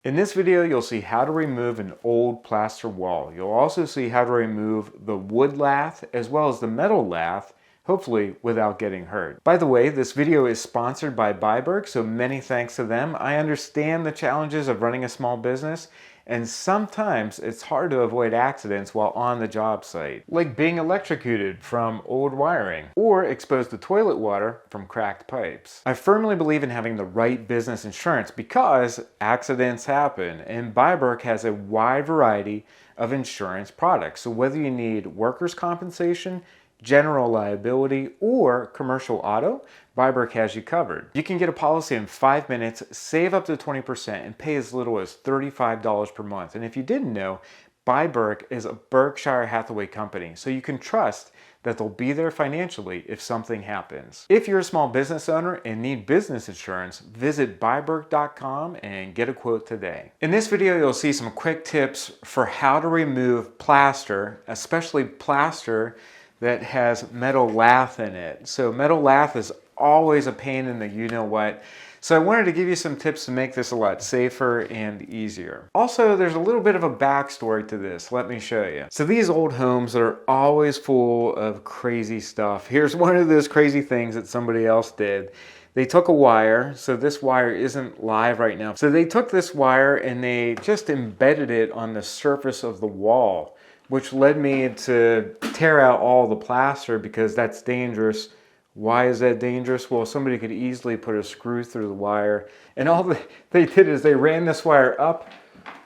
In this video, you'll see how to remove an old plaster wall. You'll also see how to remove the wood lath as well as the metal lath, hopefully without getting hurt. By the way, this video is sponsored by Prybar, so many thanks to them. I understand the challenges of running a small business, and sometimes it's hard to avoid accidents while on the job site, like being electrocuted from old wiring or exposed to toilet water from cracked pipes. I firmly believe in having the right business insurance because accidents happen, and Prybar has a wide variety of insurance products. So whether you need workers' compensation, general liability, or commercial auto, Prybar has you covered. You can get a policy in 5 minutes, save up to 20%, and pay as little as $35 per month. And if you didn't know, Prybar is a Berkshire Hathaway company, so you can trust that they'll be there financially if something happens. If you're a small business owner and need business insurance, visit Prybar.com and get a quote today. In this video, you'll see some quick tips for how to remove plaster, especially plaster that has metal lath in it. So metal lath is always a pain in the you-know-what. So I wanted to give you some tips to make this a lot safer and easier. Also, there's a little bit of a backstory to this. Let me show you. So these old homes are always full of crazy stuff. Here's one of those crazy things that somebody else did. They took a wire, so this wire isn't live right now. So they took this wire and they just embedded it on the surface of the wall, which led me to tear out all the plaster because that's dangerous. Why is that dangerous? Well, somebody could easily put a screw through the wire, and all they did is they ran this wire up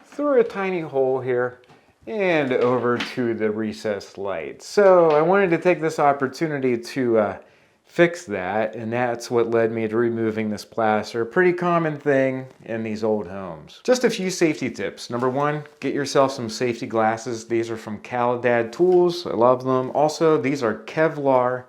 through a tiny hole here and over to the recessed light. So I wanted to take this opportunity to fix that, and that's what led me to removing this plaster. Pretty common thing in these old homes. Just a few safety tips. Number one, get yourself some safety glasses. These are from Calidad Tools. I love them. Also, these are Kevlar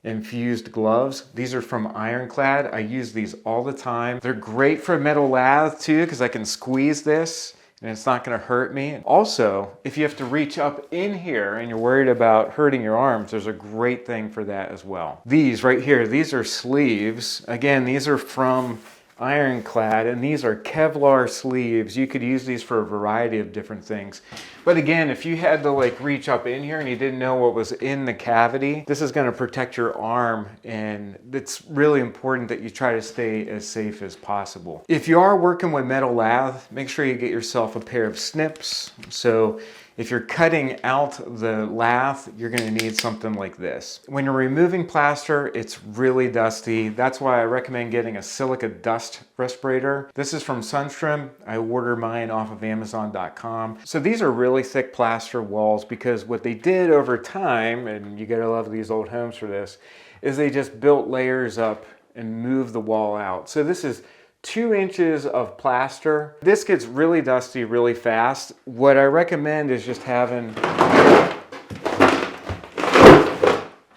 infused gloves. These are from Ironclad. I use these all the time. They're great for metal lath too because I can squeeze this and it's not going to hurt me. Also, if you have to reach up in here and you're worried about hurting your arms, there's a great thing for that as well. These right here, these are sleeves. Again, these are from Ironclad, and these are Kevlar sleeves. You could use these for a variety of different things. But again, if you had to like reach up in here and you didn't know what was in the cavity, this is going to protect your arm, and it's really important that you try to stay as safe as possible. If you are working with metal lath, make sure you get yourself a pair of snips. So if you're cutting out the lath, you're going to need something like this. When you're removing plaster, it's really dusty. That's why I recommend getting a silica dust respirator. This is from Sundstrom. I ordered mine off of Amazon.com. So these are really thick plaster walls because what they did over time, and you gotta love these old homes for this, is they just built layers up and moved the wall out. So this is 2 inches of plaster. This gets really dusty really fast. What I recommend is just having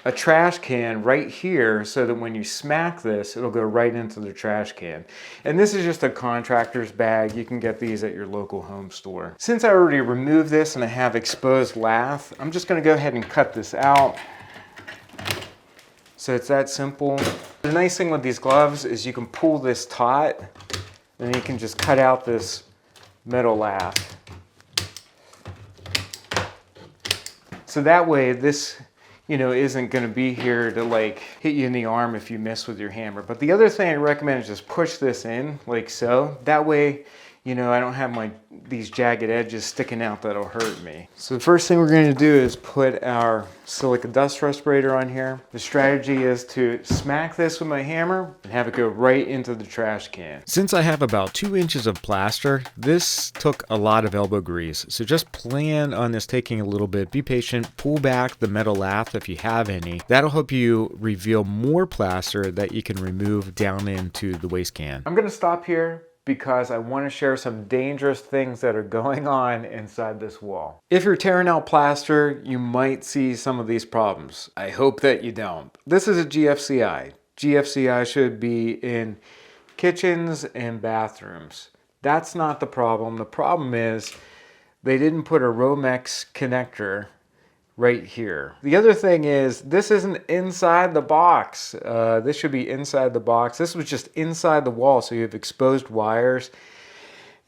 a trash can right here so that when you smack this, it'll go right into the trash can. And this is just a contractor's bag. You can get these at your local home store. Since I already removed this and I have exposed lath, I'm just gonna go ahead and cut this out. So it's that simple. The nice thing with these gloves is you can pull this taut and you can just cut out this metal lath. So that way this, isn't going to be here to like hit you in the arm if you miss with your hammer. But the other thing I recommend is just push this in like so. That way, I don't have these jagged edges sticking out that'll hurt me. So the first thing we're going to do is put our silica dust respirator on here. The strategy is to smack this with my hammer and have it go right into the trash can. Since I have about 2 inches of plaster, this took a lot of elbow grease. So just plan on this taking a little bit. Be patient. Pull back the metal lath if you have any. That'll help you reveal more plaster that you can remove down into the waste can. I'm going to stop here because I want to share some dangerous things that are going on inside this wall. If you're tearing out plaster, you might see some of these problems. I hope that you don't. This is a GFCI. GFCI should be in kitchens and bathrooms. That's not the problem. The problem is they didn't put a Romex connector right here. The other thing is this isn't inside the box. This should be inside the box. This was just inside the wall, so you have exposed wires.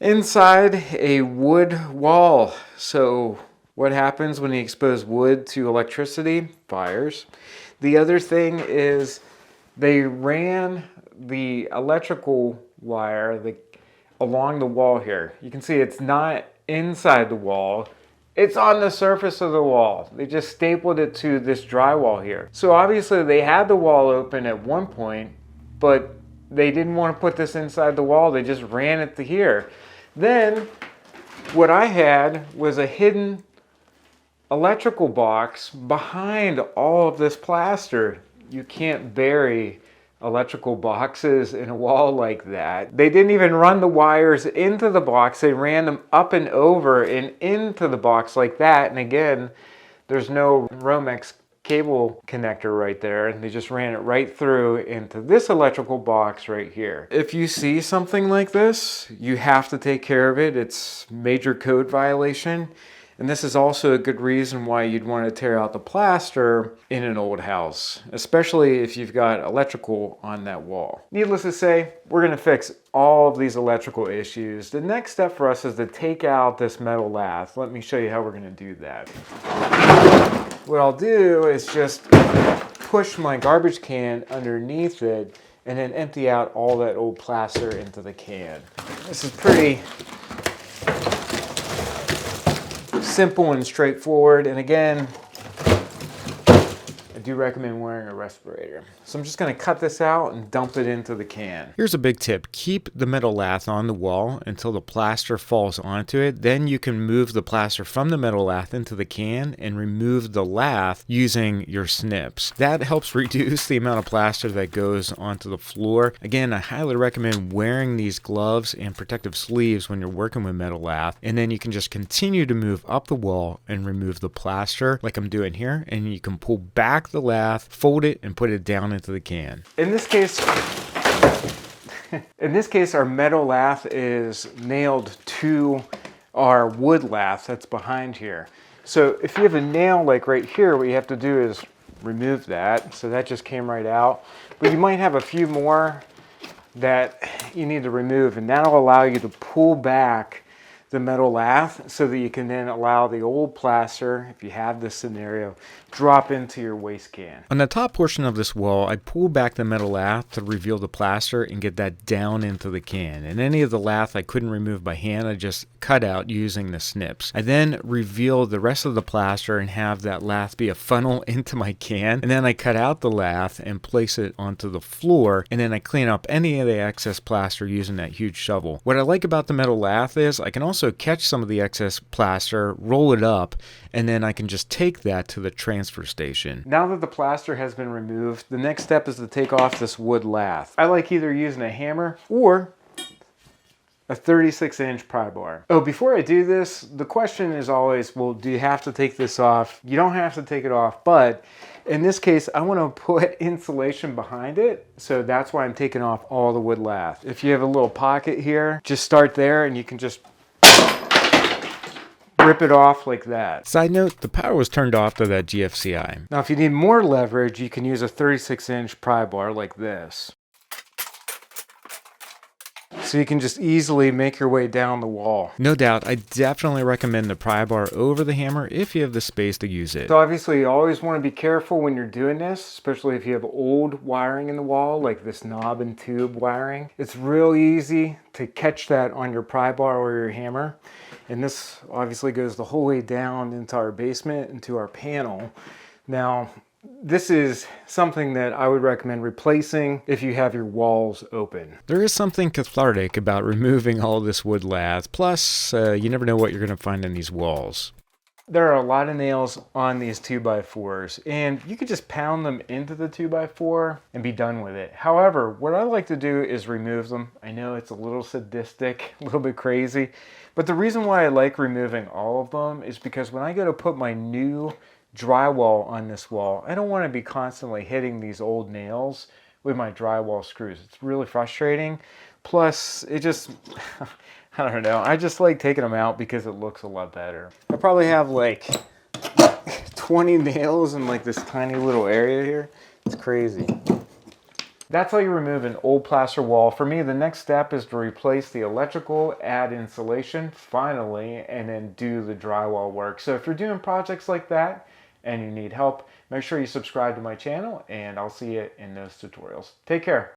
Inside a wood wall. So what happens when you expose wood to electricity? Fires. The other thing is they ran the electrical wire along the wall here. You can see it's not inside the wall. It's on the surface of the wall. They just stapled it to this drywall here. So obviously they had the wall open at one point, but they didn't want to put this inside the wall. They just ran it to here. Then what I had was a hidden electrical box behind all of this plaster. You can't bury electrical boxes in a wall like that. They didn't even run the wires into the box. They ran them up and over and into the box like that. And again, there's no Romex cable connector right there, and they just ran it right through into this electrical box right here. If you see something like this, you have to take care of it. It's major code violation. And this is also a good reason why you'd want to tear out the plaster in an old house, especially if you've got electrical on that wall. Needless to say, we're going to fix all of these electrical issues. The next step for us is to take out this metal lath. Let me show you how we're going to do that. What I'll do is just push my garbage can underneath it and then empty out all that old plaster into the can. This is pretty simple and straightforward, and again, I do recommend wearing a respirator. So I'm just going to cut this out and dump it into the can. Here's a big tip. Keep the metal lath on the wall until the plaster falls onto it. Then you can move the plaster from the metal lath into the can and remove the lath using your snips. That helps reduce the amount of plaster that goes onto the floor. Again, I highly recommend wearing these gloves and protective sleeves when you're working with metal lath. And then you can just continue to move up the wall and remove the plaster like I'm doing here. And you can pull back the lath, fold it, and put it down into the can. In this case, our metal lath is nailed to our wood lath that's behind here. So if you have a nail like right here, what you have to do is remove that. So that just came right out. But you might have a few more that you need to remove, and that'll allow you to pull back the metal lath so that you can then allow the old plaster, if you have this scenario, drop into your waste can. On the top portion of this wall, I pull back the metal lath to reveal the plaster and get that down into the can. And any of the lath I couldn't remove by hand, I just cut out using the snips. I then reveal the rest of the plaster and have that lath be a funnel into my can. And then I cut out the lath and place it onto the floor. And then I clean up any of the excess plaster using that huge shovel. What I like about the metal lath is I can also catch some of the excess plaster, roll it up, and then I can just take that to the transfer station. Now that the plaster has been removed, the next step is to take off this wood lath. I like either using a hammer or a 36-inch Prybar. Oh, before I do this, the question is always, well, do you have to take this off? You don't have to take it off, but in this case, I want to put insulation behind it, so that's why I'm taking off all the wood lath. If you have a little pocket here, just start there and you can just rip it off like that. Side note, the power was turned off to that GFCI. Now, if you need more leverage, you can use a 36-inch Prybar like this. So you can just easily make your way down the wall. No doubt, I definitely recommend the Prybar over the hammer if you have the space to use it. So obviously you always want to be careful when you're doing this, especially if you have old wiring in the wall, like this knob and tube wiring. It's real easy to catch that on your Prybar or your hammer. And this obviously goes the whole way down into our basement, into our panel. Now, this is something that I would recommend replacing if you have your walls open. There is something cathartic about removing all this wood lath. Plus, you never know what you're going to find in these walls. There are a lot of nails on these 2x4s, and you could just pound them into the 2x4 and be done with it. However, what I like to do is remove them. I know it's a little sadistic, a little bit crazy, but the reason why I like removing all of them is because when I go to put my new drywall on this wall, I don't want to be constantly hitting these old nails with my drywall screws. It's really frustrating. Plus, it just, I don't know, I just like taking them out because it looks a lot better. I probably have like 20 nails in like this tiny little area here. It's crazy. That's how you remove an old plaster wall. For me, the next step is to replace the electrical, add insulation, finally, and then do the drywall work. So if you're doing projects like that and you need help, make sure you subscribe to my channel, and I'll see you in those tutorials. Take care.